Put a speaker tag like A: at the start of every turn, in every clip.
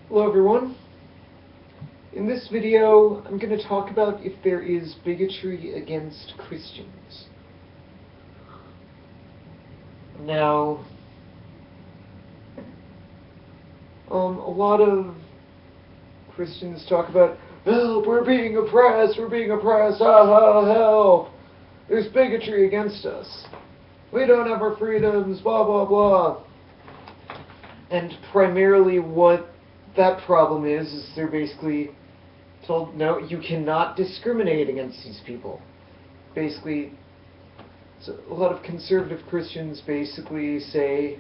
A: Hello everyone. In this video, I'm going to talk about if there is bigotry against Christians. Now, a lot of Christians talk about, help, we're being oppressed, help, there's bigotry against us. We don't have our freedoms, blah, blah, blah. And primarily what that problem is they're basically told, no, you cannot discriminate against these people. Basically, so a lot of conservative Christians basically say,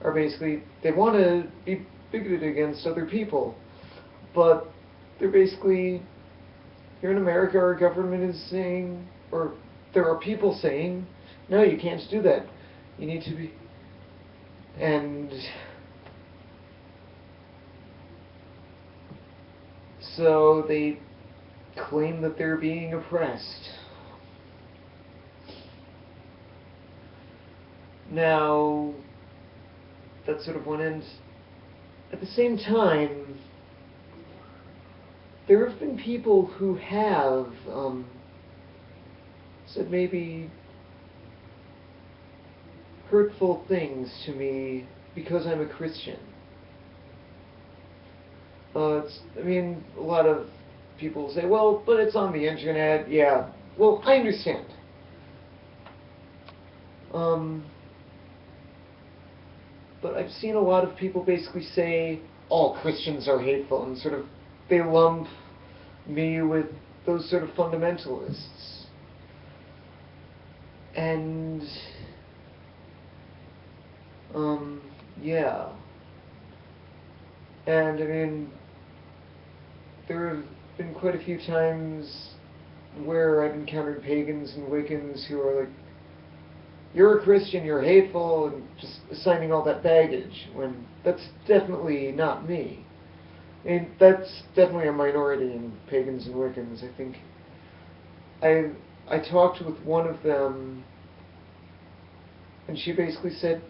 A: they want to be bigoted against other people, but they're basically, here in America, our government is saying, or there are people saying, no, you can't do that. You need to be, and so they claim that they're being oppressed. Now, that's sort of one end. At the same time, there have been people who have said maybe hurtful things to me because I'm a Christian. A lot of people say, well, but it's on the internet. Yeah, well, I understand. But I've seen a lot of people basically say, all Christians are hateful, and sort of, they lump me with those sort of fundamentalists. And, yeah. And, there have been quite a few times where I've encountered pagans and Wiccans who are like, you're a Christian, you're hateful, and just assigning all that baggage, when that's definitely not me. That's definitely a minority in pagans and Wiccans. I think I talked with one of them, and she basically said,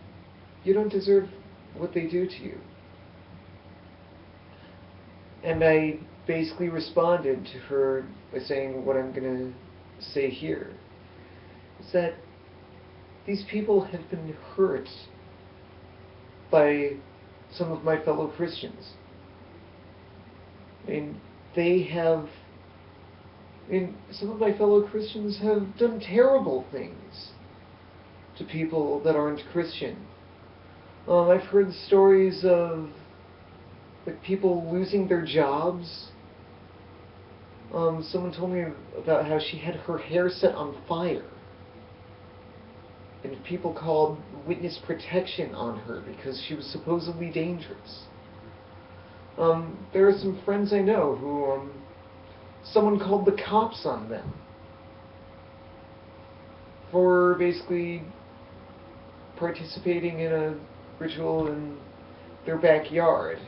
A: you don't deserve what they do to you. And I basically responded to her by saying what I'm going to say here. Is that these people have been hurt by some of my fellow Christians. Some of my fellow Christians have done terrible things to people that aren't Christian. I've heard stories of people losing their jobs. Someone told me about how she had her hair set on fire, and people called witness protection on her because she was supposedly dangerous. There are some friends I know who, someone called the cops on them for basically participating in a ritual in their backyard.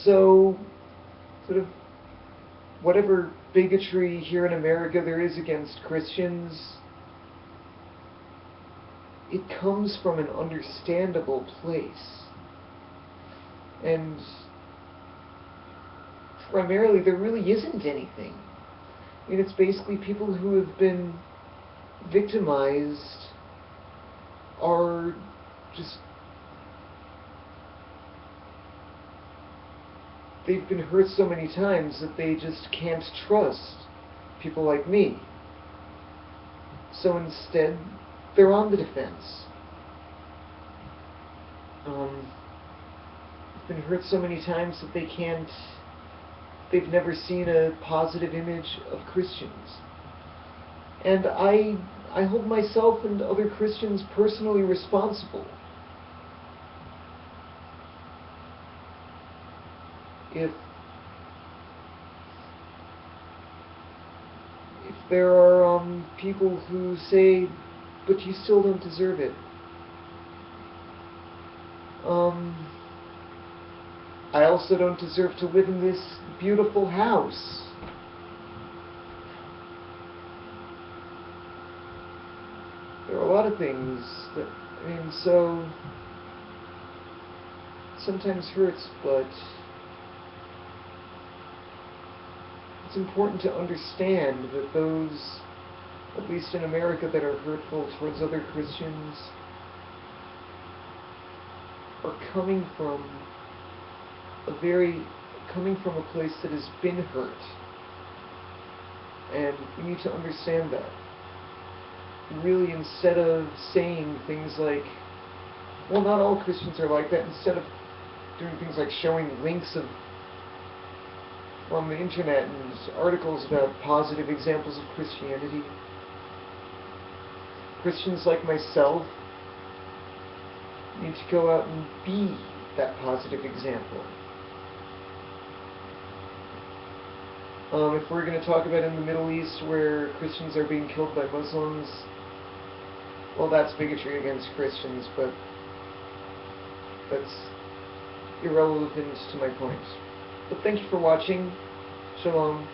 A: So, sort of, whatever bigotry here in America there is against Christians, it comes from an understandable place. And primarily there really isn't anything. It's basically people who have been victimized are just, they've been hurt so many times that they just can't trust people like me. So instead, they're on the defense. They've been hurt so many times that they've never seen a positive image of Christians. And I hold myself and other Christians personally responsible if there are people who say, but you still don't deserve it. I also don't deserve to live in this beautiful house. there are a lot of things that, so sometimes hurts, but it's important to understand that those, at least in America, that are hurtful towards other Christians are coming from a place that has been hurt. And we need to understand that. Really, instead of saying things like, well, not all Christians are like that, instead of doing things like showing links from the internet and articles about positive examples of Christianity, Christians like myself need to go out and be that positive example. If we're going to talk about in the Middle East where Christians are being killed by Muslims, well, that's bigotry against Christians, but that's irrelevant to my point. But thank you for watching. Shalom.